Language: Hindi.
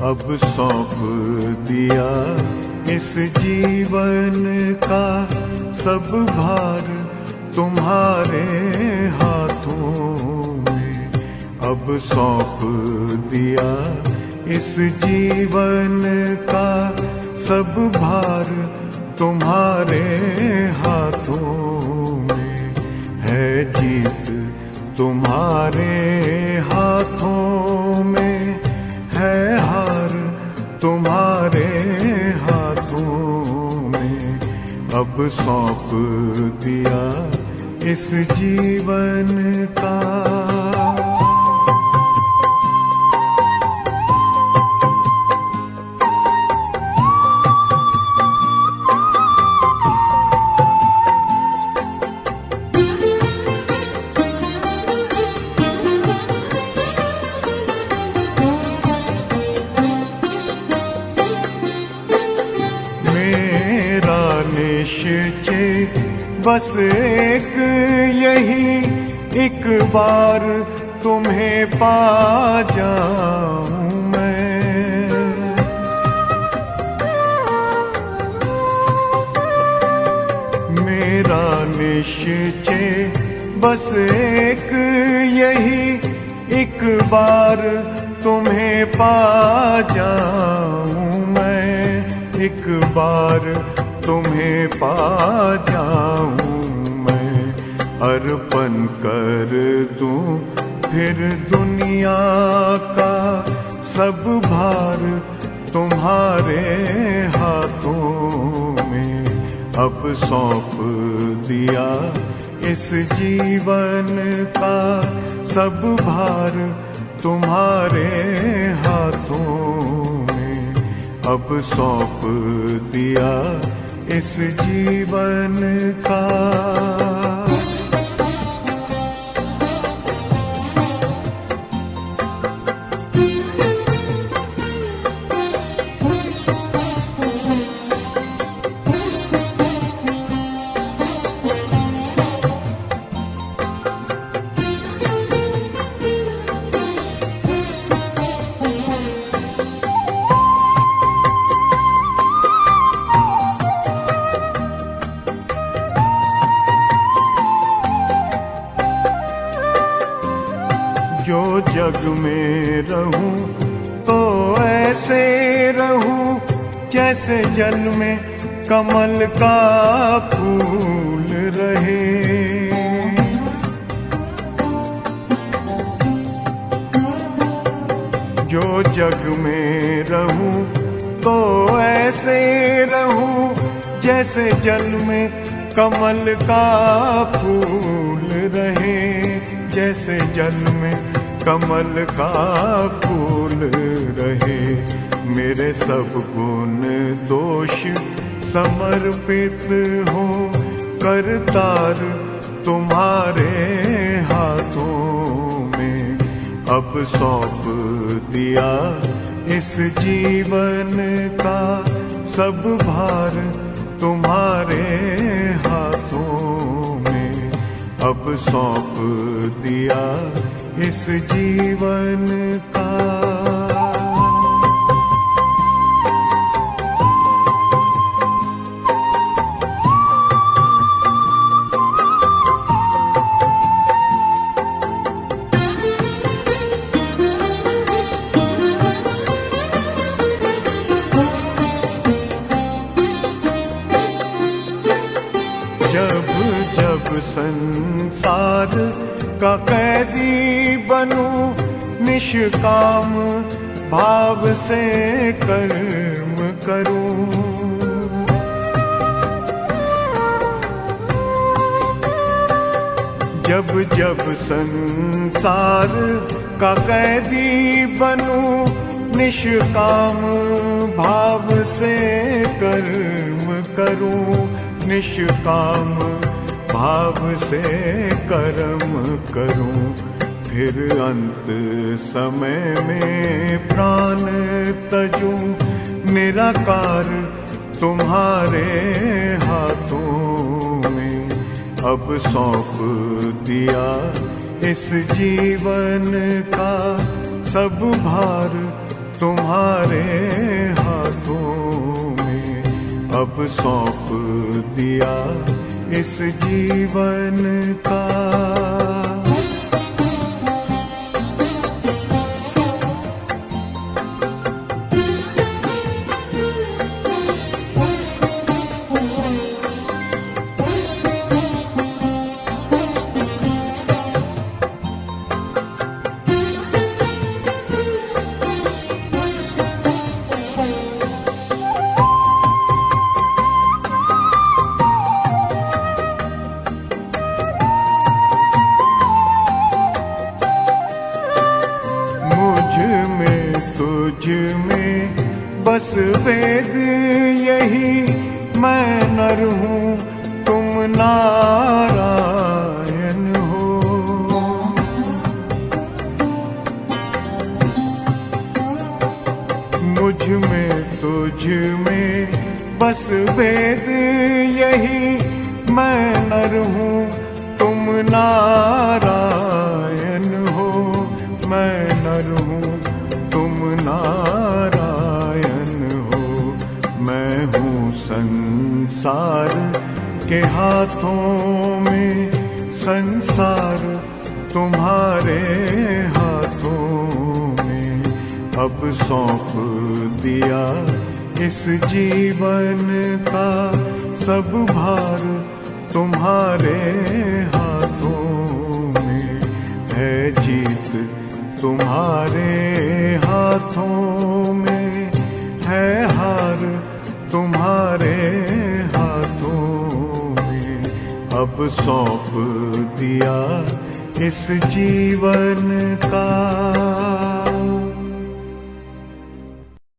अब सौंप दिया इस जीवन का सब भार तुम्हारे हाथों में। अब सौंप दिया इस जीवन का सब भार तुम्हारे हाथों में। है जीत तुम्हारे हाथों में, है हार तुम्हारे हाथों में। अब सौंप दिया इस जीवन का। निश्चय बस एक यही, एक बार तुम्हें पा जाऊं मैं। मेरा निश्चय बस एक यही, एक बार तुम्हें पा जाऊं मैं। एक बार तुम्हें पा जाऊं मैं। अर्पण कर दूं फिर दुनिया का सब भार तुम्हारे हाथों में। अब सौंप दिया इस जीवन का सब भार तुम्हारे हाथों में। अब सौंप दिया इस जीवन का। जो जग में रहूं तो ऐसे रहूं जैसे जल में कमल का फूल रहे। जो जग में रहूं तो ऐसे रहूं जैसे जल में कमल का फूल रहे। जैसे जल में कमल का फूल रहे। मेरे सब गुण दोष समर्पित हो करतार तुम्हारे हाथों में। अब सौंप दिया इस जीवन का सब भार तुम्हारे हाथों में। अब सौंप दिया इस जीवन का। जब जब संसार का कैदी बनूं, निष्काम भाव से कर्म करूं। जब जब संसार का कैदी बनूं, निष्काम भाव से कर्म करूं। निष्काम भाव से कर्म करूं। फिर अंत समय में प्राण तजूं, निराकार तुम्हारे हाथों में। अब सौंप दिया इस जीवन का सब भार तुम्हारे हाथों में अब सौंप दिया इस जीवन का। तुझ में बस वेद यही, मैं नर हूँ तुम नारायण हो। मुझ में तुझ में बस वेद यही, मैं नर हूँ तुम नारायण हो। मैं नर हूँ तुम नारायण हो। मैं हूँ संसार के हाथों में, संसार तुम्हारे हाथों में अब सौंप दिया इस जीवन का। सब भार तुम्हारे हाथों में है, जीत तुम्हारे हाथों में है, हार तुम्हारे हाथों में अब सौंप दिया इस जीवन का।